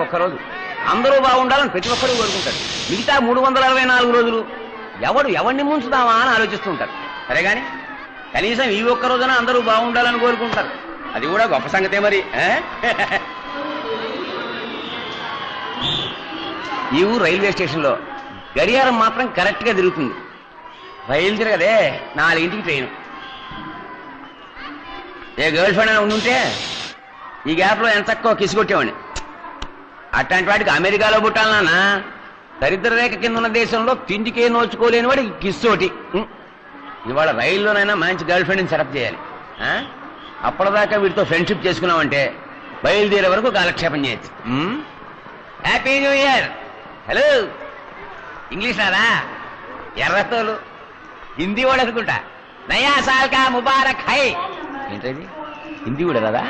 ఒక్కరోజు. అందరూ బాగుండాలని ప్రతి ఒక్కరూ కోరుకుంటారు. మిగతా 364 రోజులు ఎవరిని ముంచుదామా అని ఆలోచిస్తూ ఉంటారు. సరే గాని కనీసం ఈ ఒక్క రోజున అందరూ బాగుండాలని కోరుకుంటారు. అది కూడా గొప్ప సంగతే మరి. ఈ ఊరు రైల్వే స్టేషన్లో గడియారం మాత్రం కరెక్ట్ గా తిరుగుతుంది. రైలు తిరగదే, 4ంటికి ట్రైన్. ఏ గర్ల్ ఫ్రెండ్ అని ఉండుంటే ఈ గ్యాప్ లో ఎంత తక్కువ కిసిగొట్టేవాడిని. అట్లాంటి వాడికి అమెరికాలో పుట్టాలన్నా, దరిద్ర రేఖ కింద ఉన్న దేశంలో తిండికే నోచుకోలేని వాడికి కిస్సోటి. ఇవాళ రైల్లోనైనా మంచి గర్ల్ ఫ్రెండ్ని సెటప్ చేయాలి. అప్పటిదాకా వీటితో ఫ్రెండ్షిప్ చేసుకున్నామంటే బయలుదేరే వరకు కాలక్షేపం చేయొచ్చు. Happy new year. Hello, English రాదా? ఎర్రతోలు హిందీ వాడు అనుకుంటా. నయా సాల్ కా ముబారక్ హై. ఏంటది? హిందీ కూడా రాదా?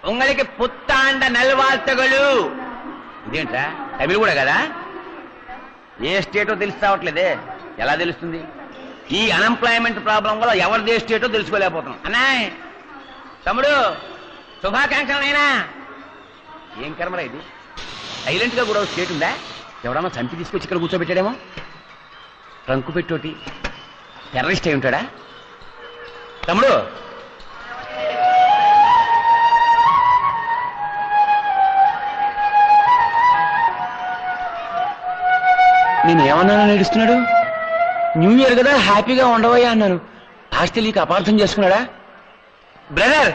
ఉంగళికి పుత్తాండ నల్వాల్తగలు. ఇదేంట్రా, తమిళ కూడా కదా? ఏ స్టేటో తెలిసి రావట్లేదే. ఎలా తెలుస్తుంది? ఈ అన్ఎంప్లాయ్మెంట్ ప్రాబ్లం వల్ల ఎవరిది ఏ స్టేటో తెలుసుకోలేకపోతున్నాం. అన్నాయ్ తమ్ముడు, శుభాకాంక్షలైనా. ఏం కర్మరా ఇది? సైలెంట్ గా కూడా స్టేట్ ఉందా? ఎవడన్నా చంపి తీసుకొచ్చి ఇక్కడ కూర్చోబెట్టాడేమో. ట్రంకు పెట్టోటి టెర్రరిస్ట్ అయి ఉంటాడా? తమ్ముడు, నేను ఏమన్నానని ఏడుస్తున్నాడు? న్యూ ఇయర్ కదా, హ్యాపీగా ఉండవయ్యా అన్నాను. ఆస్తి నీకు అపార్థం చేసుకున్నాడా? Brother,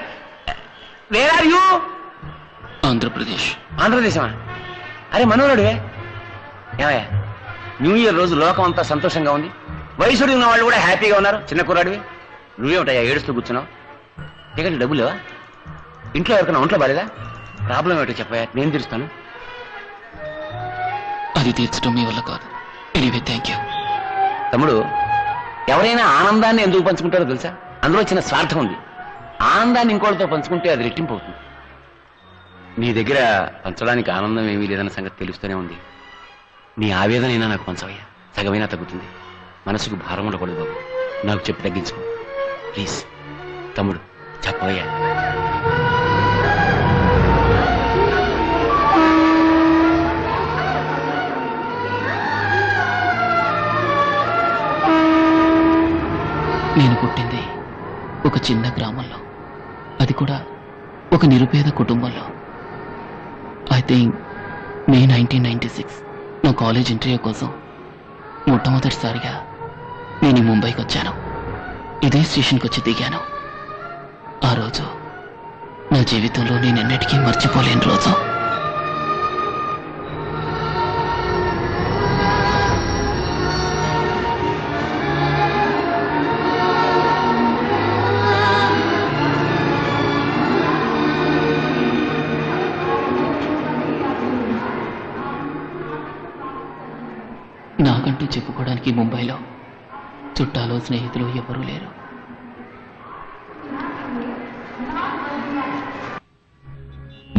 where are you? Andhra Pradesh. ఆంధ్రప్రదేశమా? అరే మనోరుడివే. ఏమయ్యా, న్యూ ఇయర్ రోజు లోకం అంతా సంతోషంగా ఉంది. వయసుడు ఉన్న వాళ్ళు కూడా హ్యాపీగా ఉన్నారు. చిన్న కుర్రాడివి. నువ్వేమిటయ్యా ఏడుస్తూ కూర్చున్నావు? టికెట్ డబ్బులు లేవా? ఇంట్లో ఎవరికైనా ఒంట్లో బాలేదా? ప్రాబ్లం ఏమిటో చెప్పయ్యా, నేను తీరుస్తాను. అది తీర్చడం మీ వల్ల కాదు. Anyway, thank you. తమ్ముడు, ఎవరైనా ఆనందాన్ని ఎందుకు పంచుకుంటారో తెలుసా? అందులో చిన్న స్వార్థం ఉంది. ఆనందాన్ని ఇంకోటితో పంచుకుంటే అది రెట్టింపు అవుతుంది. నీ దగ్గర పంచడానికి ఆనందం ఏమీ లేదన్న సంగతి తెలుస్తూనే ఉంది. నీ ఆవేదనైనా నాకు పంచవయ్యా, సగమైనా తగ్గుతుంది. మనసుకు భారం ఉండకూడదు బాబు. నాకు చెప్పి తగ్గించుకో ప్లీజ్. తమ్ముడు చెప్పవయ్యా. నేను పుట్టింది ఒక చిన్న గ్రామంలో, అది కూడా ఒక నిరుపేద కుటుంబంలో. ఐ థింక్ మే 1996 నా కాలేజ్ ఇంటర్వ్యూ కోసం మొట్టమొదటిసారిగా నేను ముంబైకి వచ్చాను. ఇదే స్టేషన్కి వచ్చి దిగాను. ఆ రోజు నా జీవితంలో నేను ఎన్నటికీ మర్చిపోలేని రోజు. నాకంటూ చెప్పుకోవడానికి ముంబైలో చుట్టాలు స్నేహితులు ఎవరూ లేరు.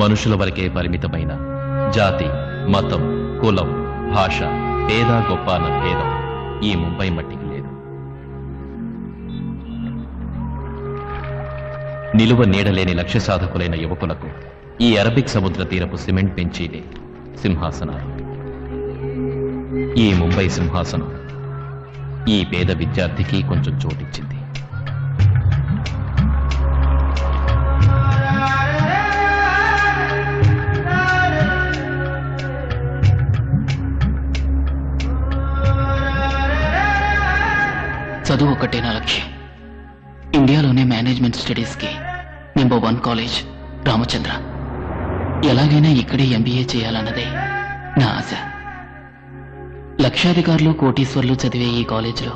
మనుషుల వరకే పరిమితమైన జాతి, మతం, కులం, భాష, పేద గొప్ప అన్న భేదం ఈ ముంబై మట్టికి లేదు. నిలువ నీడలేని లక్ష్య సాధకులైన యువకులకు ఈ అరబిక్ సముద్ర తీరపు సిమెంట్ బెంచీలే సింహాసనాలు. ఈ ముంబై సింహాసనం ఈ పేద విద్యార్థికి కొంచెం చోటిచ్చింది. చదువు ఒకటే నా లక్ష్యం. ఇండియాలోనే మేనేజ్మెంట్ స్టడీస్కి నెంబర్ 1 కాలేజ్ రామచంద్ర. ఎలాగైనా ఇక్కడే MBA చేయాలన్నదే నా ఆశ. లక్షాధికారులు, కోటీశ్వర్లు చదివే ఈ కాలేజీలో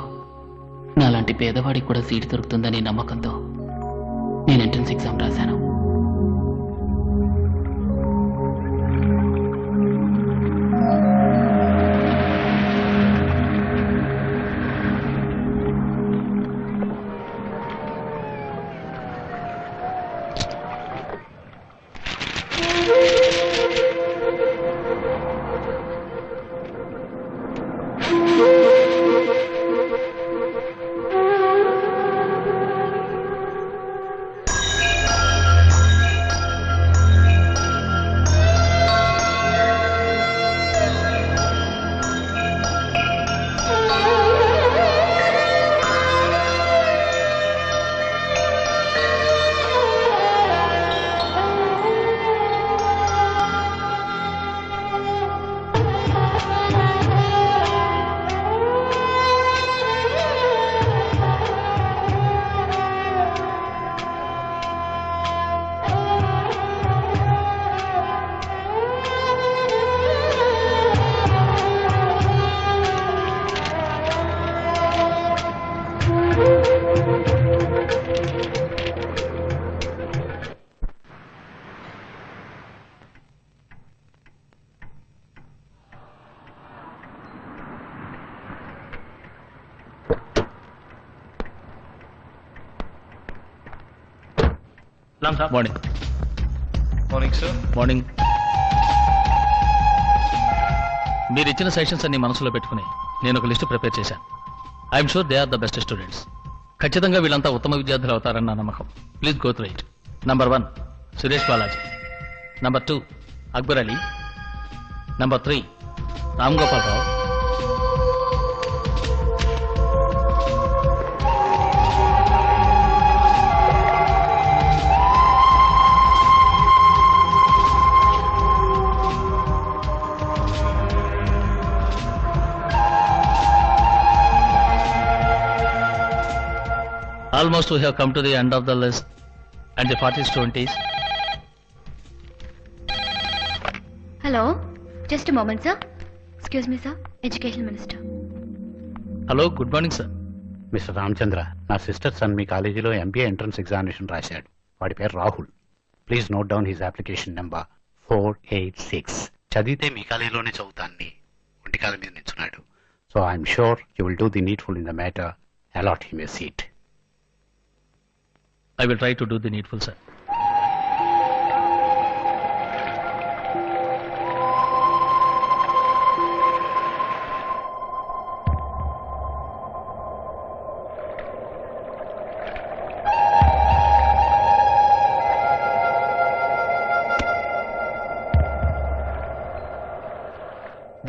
నాలాంటి పేదవాడికి కూడా సీటు దొరుకుతుందనే నమ్మకంతో నేను ఎంట్రన్స్ ఎగ్జామ్ రాశాను. మార్నింగ్. Morning sir. మార్నింగ్. మీరు ఇచ్చిన సెషన్స్ అన్ని మనసులో పెట్టుకుని నేను ఒక లిస్టు ప్రిపేర్ చేశాను. I'm sure they are the best students. ఖచ్చితంగా వీళ్ళంతా ఉత్తమ విద్యార్థులు అవుతారని నా నమ్మకం. Please go through it. Number 1 Suresh Balaji. Number 2 Akbar Ali. Number 3 Ram Gopal Rao. Almost we have come to the end of the list and the 40 students. Hello, just a moment, sir. Excuse me, sir. Education Minister. Hello, good morning, sir. Mister Ramachandra, నా sister son మీ కాలేజీలో MBA entrance examination రాశాడు. వాడి పేరు Rahul. Please note down his application number 486. చదివితే మీ కాలేజీలోనే చదువుతాన్ని ఒంటి కాలం మీద నిల్చున్నాడు. So I'm sure you will do the needful in the matter. Allot him a seat. I will try to do the needful, sir.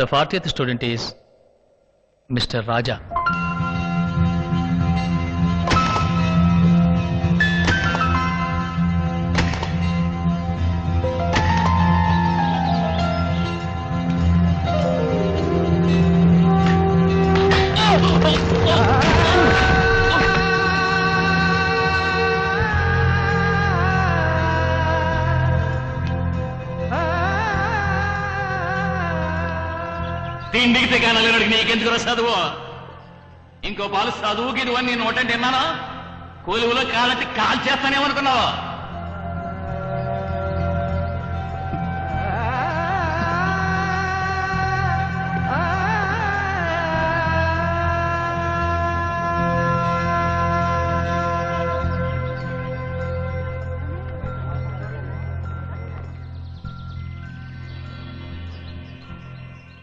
The 40th student is Mr. Raja. తిండికి తెగానలేనడికి నీకెందుకు చదువు? ఇంకో పాలు చదువుకి ఇదివని నేను నోటండి విన్నాను. కొలువులో కాలట్టి కాల్ చేస్తానేమనుకున్నావు?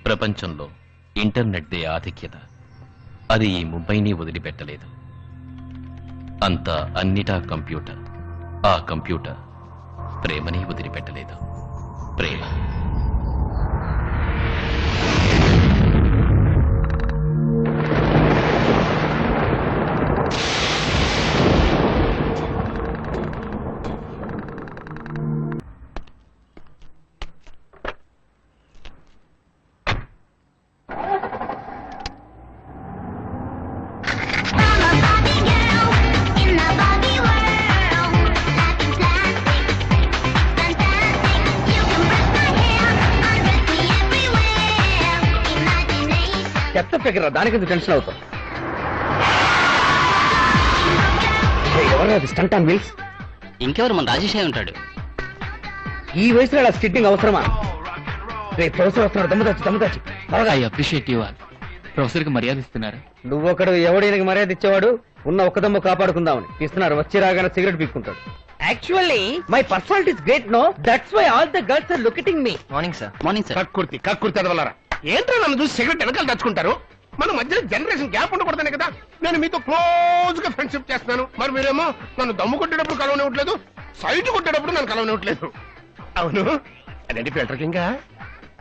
ప్రపంచంలో ఇంటర్నెట్దే ఆధిక్యత. అది ఈ ముంబైని వదిలిపెట్టలేదు. అంతా అన్నిటా కంప్యూటర్. ఆ కంప్యూటర్ ప్రేమని వదిలిపెట్టలేదు. ప్రేమ. చెత్త ఫిగర్, దానికి టెన్షన్ అవుతాం. ఎవరు స్టంట్ ఆన్ వీల్స్? ఇంకెవరు మన రాజేష్ అయి ఉంటాడు. ఈ వయసులో అలా స్కిట్టింగ్ అవసరమా? రేపు ప్రొఫెసర్ వస్తున్నాడు. దమ్ముదాచి I appreciate you all. Professor కి మర్యాద ఇస్తున్నారు. నువ్వొక్కడు ఎవడైనా మర్యాద ఇచ్చేవాడు? ఉన్న ఒక్క దమ్ము కాపాడుకుందామని ఇస్తున్నారు. వచ్చి రాగానే సిగరెట్ పీక్కుంటాడు. Actually my personality is great, no? That's why all the girls are looking me. Morning sir. Morning sir. కక్కుర్తి అదవలరా. ఏంటో నన్ను చూసి సిగరెట్ వెనకాల తెచ్చుకుంటారు. మన మధ్య జనరేషన్ గ్యాప్ ఉండకూడదనే కదా నేను మీతో క్లోజ్ గా ఫ్రెండ్షిప్ చేస్తున్నాను. మరి మీరేమో నన్ను దమ్ము కొట్టేటప్పుడు కలవనివ్వట్లేదు, సైట్ కొట్టేటప్పుడు నన్ను కలవనివ్వట్లేదు. అవును, అదేంటి ఫిల్టర్ కింగ్?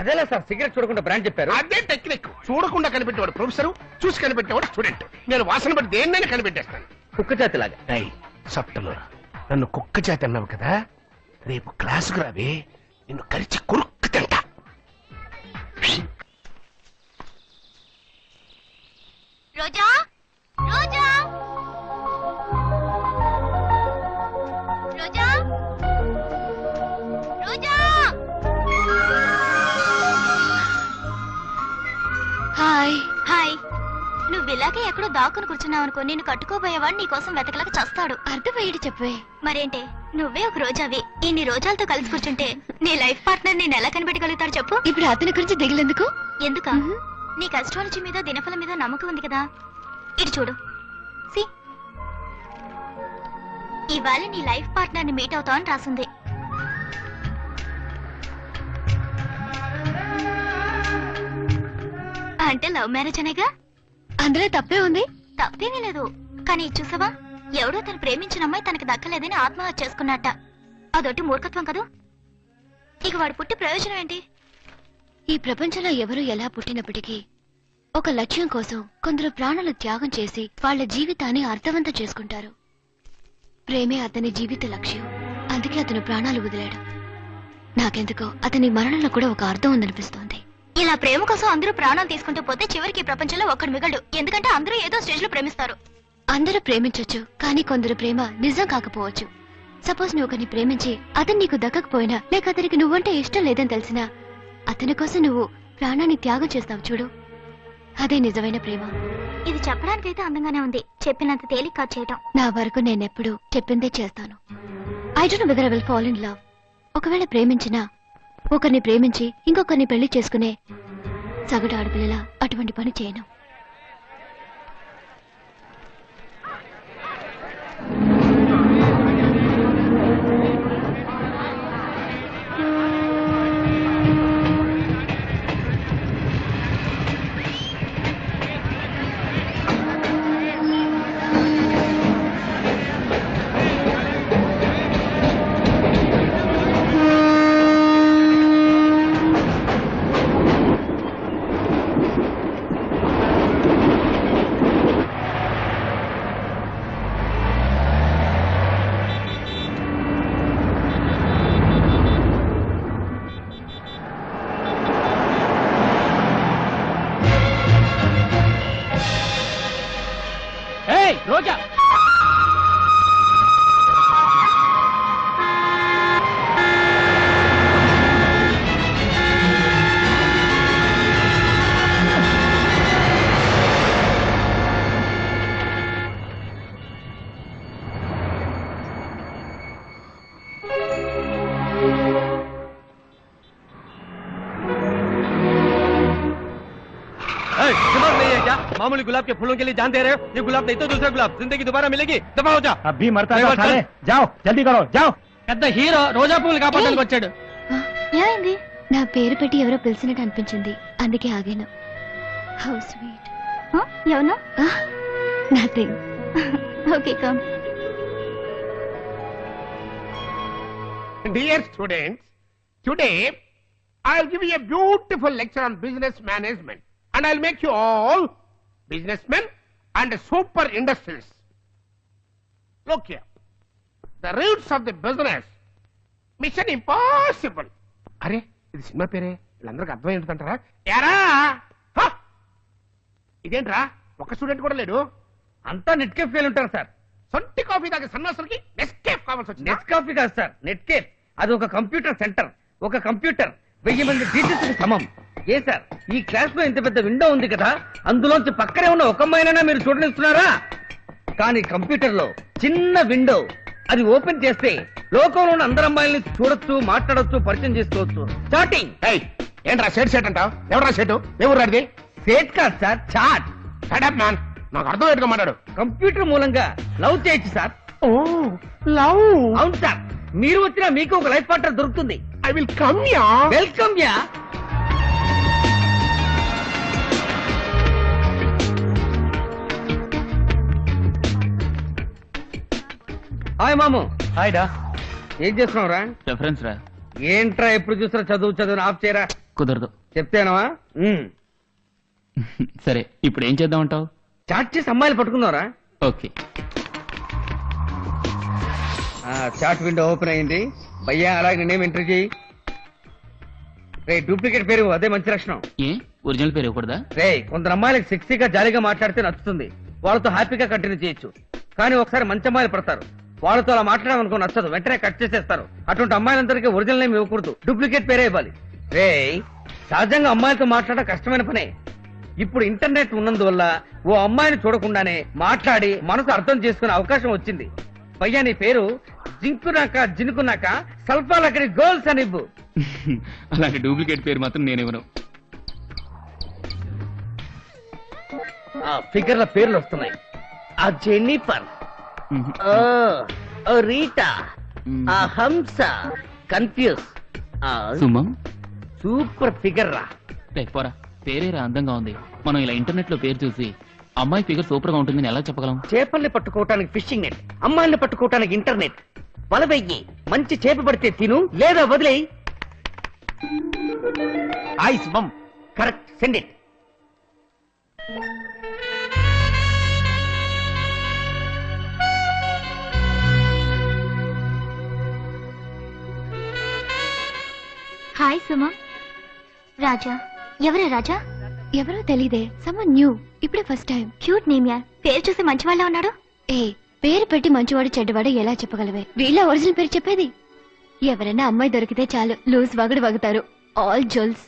అదేలా సార్, సిగరెట్ చూడకుండా బ్రాండ్ చెప్పారు. అదే టెక్నిక్. చూడకుండా కనిపెట్టేవాడు ప్రొఫెసర్, చూసి కనిపెట్టేవాడు స్టూడెంట్. నేను వాసన బట్టి దేన్నైనా కనిపెట్టేస్తాను. కుక్క జాతి లాగా. సప్టలో నన్ను కుక్క చేతి అన్నావు కదా, రేపు క్లాసుకు రావే, నిన్ను కరిచి కురుక్కు తింటా. రోజా, రోజా, రోజా, రోజా. హాయ్. హాయ్. నువ్వు ఇలాగే ఎక్కడో దాక్కుని కూర్చున్నావు అనుకో, నేను కట్టుకోబోయేవాడు నీ కోసం వెతకలేక చస్తాడు. అర్థమయ్యేది చెప్పే. మరేంటే, నువ్వే ఒక రోజావి. ఇన్ని రోజాలతో కలిసి కూర్చుంటే నీ లైఫ్ పార్ట్నర్ నేను ఎలా కనిపెట్టగలుగుతాడు చెప్పు? ఇప్పుడు అతని గురించి దిగులేందుకు? ఎందుక? నీకు అస్ట్రాలజీ మీద దినఫలం మీద నమ్మకం ఉంది కదా. ఇటు చూడు. సి, ఇవాళ నీ లైఫ్ పార్ట్నర్ ని మీట్ అవుతావని రాసింది. అంటే లవ్ మ్యారేజ్ అనేగా. అందులో తప్పే ఉంది. తప్పేమీ లేదు. కానీ చూసావా, ఎవడో తను ప్రేమించిన అమ్మాయి తనకి దక్కలేదని ఆత్మహత్య చేసుకున్నట్ట. అదొట్టి మూర్ఖత్వం కదూ. ఇక వాడు పుట్టి ప్రయోజనం ఏంటి? ఈ ప్రపంచంలో ఎవరు ఎలా పుట్టినప్పటికీ ఒక లక్ష్యం కోసం కొందరు ప్రాణాలు త్యాగం చేసి వాళ్ళ జీవితాన్ని అర్థవంతం చేసుకుంటారు. ప్రేమే అతని జీవిత లక్ష్యం. అందుకే అతను ప్రాణాలు వదిలాడు. నాకెందుకో అతని మరణంలో కూడా ఒక అర్థం ఉందనిపిస్తోంది. ఇలా ప్రేమ కోసం అందరూ ప్రాణాలు తీసుకుంటూ పోతే చివరికి ఈ ప్రపంచంలో ఒక్కడు మిగలడు. ఎందుకంటే అందరూ ఏదో స్టేజ్ లో ప్రేమిస్తారు. అందరూ ప్రేమించొచ్చు, కానీ కొందరు ప్రేమ నిజం కాకపోవచ్చు. సపోజ్ నువ్వు ఒకరిని ప్రేమించి అతను నీకు దక్కకపోయినా, లేక అతనికి నువ్వంటే ఇష్టం లేదని తెలిసినా అతని కోసం నువ్వు ప్రాణాన్ని త్యాగం చేస్తావు చూడు, అదే నిజమైన ప్రేమ. ఇది చెప్పడానికైతే అందంగానే ఉంది, చెప్పినంత తేలిక కాదు చేయటం. నా వరకు నేనెప్పుడు చెప్పిందే చేస్తాను. I don't know whether I will fall in love. ఒకవేళ ప్రేమించినా ఒకరిని ప్రేమించి ఇంకొకరిని పెళ్లి చేసుకునే సగటు ఆడపిల్లలా అటువంటి పని చేయను. రోజా दिमाग नहीं है क्या? मामूली गुलाब के फूलों के लिए जान दे रहे हो? ये गुलाब नहीं तो दूसरा गुलाब. जिंदगी दोबारा मिलेगी. दफा हो जा. అబ్బి మరతా సాలే జాओ జల్దీ కరో జాओ. పెద్ద హీరో రోజా పూలు కాపాడడానికి వచ్చాడు. ఏమైంది? నా పేరు పెట్టి ఎవరో పిలిచినట్టు అనిపించింది, అందుకే ఆగాను. How sweet. ఎవరు? Nothing. Okay come. Dear students, today I'll give you a beautiful lecture on business management, and I'll make you all businessmen and super industrialists. Look here, the roots of the business, mission impossible. అరే ఇది cinema పేరే, వీళ్ళందరికీ అర్థం ఏంటంటారా? ఎరా ఇదేంట్రా, ఒక్క student కూడా లేడు. అంతా నెట్ కేఫ్ ఫెయిల్ ఉంటారు సార్. సొంటి కాఫీ తాగే సన్నాసులకి నెస్కేఫ్ కావాల్సి వచ్చింది. నెట్ కాఫీ కాదు సార్, నెట్ కేఫ్. అది ఒక కంప్యూటర్ సెంటర్. ఒక కంప్యూటర్ 1000 మంది టీచర్స్ కి సమం. ఏ సార్, ఈ క్లాస్ లో ఇంత పెద్ద విండో ఉంది కదా, అందులోంచి పక్కనే ఉన్న ఒక అమ్మాయినైనా మీరు చూడనిస్తున్నారా? కానీ కంప్యూటర్ లో చిన్న విండో, అది ఓపెన్ చేస్తే లోకంలో ఉన్న అందరు అమ్మాయిల్ని చూడొచ్చు, మాట్లాడొచ్చు, పరిచయం చేసుకోవచ్చు. స్టార్టింగ్. ఏంట్రా సేట్ సేట్ అంటావు? ఎవరా సేటు? ఎవరు రాడిది? సేట్ కాదు సార్, చాట్. షడప్ మ్యాన్, నాకు అర్థం ఏంటో మాట్లాడు. కంప్యూటర్ మూలంగా లవ్ చేయొచ్చు సార్. ఓ లవ్. అవును సార్, మీరు వచ్చినా మీకు ఒక లైఫ్ పార్ట్నర్ దొరుకుతుంది. I will come yeah. Welcome yeah. Hi మాము. హాయ్ డా. ఏం చేస్తున్నావు రా? రెఫరెన్స్ రా. ఏంట్రా ఎప్పుడు చూసినా చదువు చదువు ఆఫ్ చేయరా. కుదరదు. చెప్తేనవా? సరే, ఇప్పుడు ఏం చేద్దామంటావు? చాట్ చేసి అమ్మాయిలు పట్టుకున్నారా? ఓకే. చాట్ విండో ఓపెన్ అయింది. భయ్యా అలాగే నేమ్ ఎంట్రీ చేయి. రే డూప్లికేట్ పేరు అదే మంచి లక్షణం. ఏ ఒరిజినల్ పేరు ఇవ్వకూడదా? రే కొందరు అమ్మాయిలకు సెక్సీగా జాలీగా మాట్లాడితే నచ్చుతుంది, వాళ్ళతో హ్యాపీగా కంటిన్యూ చేయొచ్చు. కానీ ఒకసారి మంచి అమ్మాయిలు పడతారు, వాళ్ళతో అలా మాట్లాడమనుకో నచ్చదు, వెంటనే కట్ చేసేస్తారు. అటువంటి అమ్మాయిలందరికీ ఒరిజినల్ నేమ్ ఇవ్వకూడదు, డూప్లికేట్ పేరే ఇవ్వాలి. రే సహజంగా అమ్మాయిలతో మాట్లాడడం కష్టమైన పనే. ఇప్పుడు ఇంటర్నెట్ ఉన్నందువల్ల ఓ అమ్మాయిని చూడకుండానే మాట్లాడి మనసు అర్థం చేసుకునే అవకాశం వచ్చింది. భయ్యా నీ పేరు జింకునాక జినుకున్నాక సల్ఫాలక్కడి గోల్స్ అని ఇవ్వు. అలాంటి డూప్లికేట్ పేరు మాత్రం నేనివ్వను. ఫిగర్ల పేర్లు వస్తున్నాయి. ఆ జెన్నిఫర్, ఓ రీటా, ఆ హంస, కన్ఫ్యూజ్. సుమం సూపర్ ఫిగర్ రా. పోరా, పేరేరా అందంగా ఉంది. మనం ఇలా ఇంటర్నెట్ లో పేరు చూసి అమ్మాయి ఫిగర్ సూపర్ గా ఉంటుందని ఎలా చెప్పగలం? చేపల్ని పట్టుకోవటానికి ఫిషింగ్ నెట్, అమ్మాయిల్ని పట్టుకోవటానికి ఇంటర్నెట్. వల వెయ్యి, మంచి చేప పడితే తిను, లేదా వదిలేయి. Hi Shubham, correct, send it. Hi Suma. Raja? ఎవరే రాజా? ఎవరో తెలీదే. సమ్మన్ న్యూ, ఇప్పుడే first time. Cute name yeah. పేరు చూసి మంచివాళ్ళ ఉన్నాడు. ఏ పేరు పెట్టి మంచివాడు చెడ్డవాడు ఎలా చెప్పగలవే? వీళ్ళ ఒరిజినల్ పేరు చెప్పేది. ఎవరైనా అమ్మాయి దొరికితే చాలు లూజ్ వగడు వగుతారు. ఆల్ జోల్స్.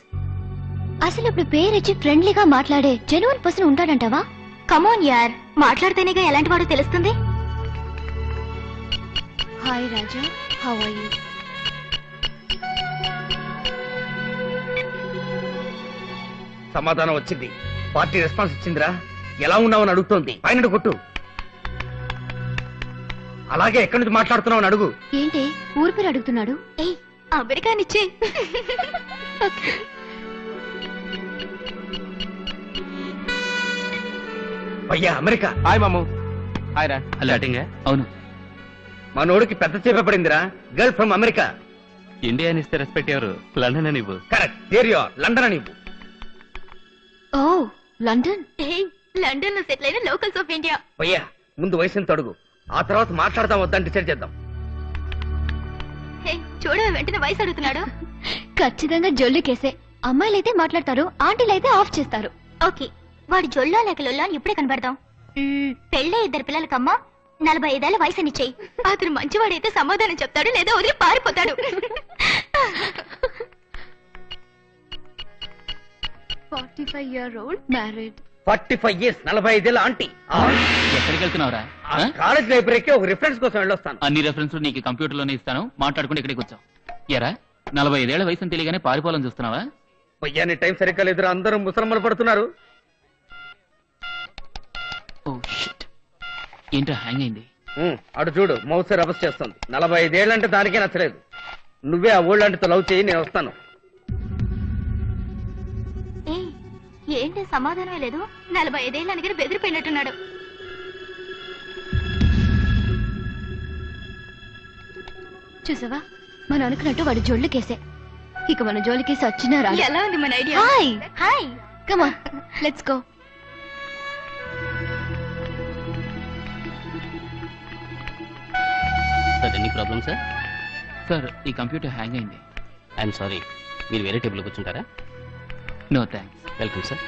అసలు ఇప్పుడు పేరిచ్చి ఫ్రెండ్లీగా మాట్లాడే జెన్యున్ పర్సన్ ఉంటాడంటావా? కమోన్ యార్, మాట్లాడితేనేగా ఎలాంటి వాడో తెలుస్తుంది. Hi Raja, how are you? సమాధానం వచ్చింది. పార్టీ రెస్పాన్స్ ఇచ్చిందిరా. ఎలా ఉన్నావని అడుగుతోంది. పైన కొట్టు. అలాగే ఎక్కడి నుంచి మాట్లాడుతున్నావు అని అడుగు. ఏంటి ఊరు పేరు అడుగుతున్నాడు? ఏ అమెరికానిచ్చే. అయ్యా అమెరికా. హాయ్ మాము. హాయ్ రా. అవును, మనోడికి పెద్ద చేప పడిందిరా. Girl from America. ఇండియా అని ఇస్తే రెస్పెక్ట్ ఎవరు? లండన్ అని ఇవ్వు. Correct, there you are. London అని ఇవ్వు. Oh London. లండన్ లో సెటిల్ అయిన లోకల్స్ ఆఫ్ ఇండియా. అయ్యా ముందు వయసుని అడుగు, ఆ తర్వాత మాట్లాడదాం వద్దని డిసైడ్ చేద్దాం. చూడవే వెంటనే వయసు అడుగుతున్నాడు. ఖచ్చితంగా జొల్లు కేసే. అమ్మాయిలైతే మాట్లాడతారు, ఆంటీలైతే ఆఫ్ చేస్తారు. ఓకే, వాడి జొల్లో లేక లొల్లో అని ఇప్పుడే కనబడదాం. పెళ్ళే 2 పిల్లలకమ్మా, 45 వయసు అని చెయ్యి. అతను మంచివాడైతే సమాధానం చెప్తాడు, లేదా వదిలి పారిపోతాడు. 45-year-old married. 45 years, 45 aunty. ఎక్కడికి వెళ్తున్నావురా? కాలేజ్ లైబ్రరీకి ఒక రిఫరెన్స్ కోసం వెళ్ళొస్తాను. అన్ని రెఫరెన్స్ నీకు కంప్యూటర్ లోనే ఇస్తాను, మాట్లాడుకుంటే ఇక్కడికి వచ్చావు. ఎరా 45 ఏళ్ల వయసు తెలియగానే పారిపోవాలని చూస్తున్నావా? అయ్యాని టైం సరిగ్గా లేదురా, అందరూ ముసలమ్మలు పడుతున్నారు. ఓ షిట్, ఏంట్రా హ్యాంగ్ అయింది? అటు చూడు, మౌస్ రబస్ చేస్తుంది. 45 ఏళ్ళంటే దానికే నచ్చలేదు. నువ్వే ఆ ఓల్డ్ లవ్ చేయి, నేను వస్తాను. ఏంటి సమాధానమే లేదు? 45 ఏళ్ళ దగ్గర బెదిరిపోయినట్టున్నాడు. చూసావా, మనం అనుకున్నట్టు వాడు జోళ్ళు కేసే. ఇక మన జోలి కేసి వచ్చినా రా. ఎలా ఉంది మన idea? Hi hi, come on let's go. Sir any problem sir? Sir ఈ కంప్యూటర్ హ్యాంగ్ అయింది. ఐఎమ్ సారీ, మీరు వేరే టేబుల్ కూర్చుంటారా? No thanks. Welcome sir.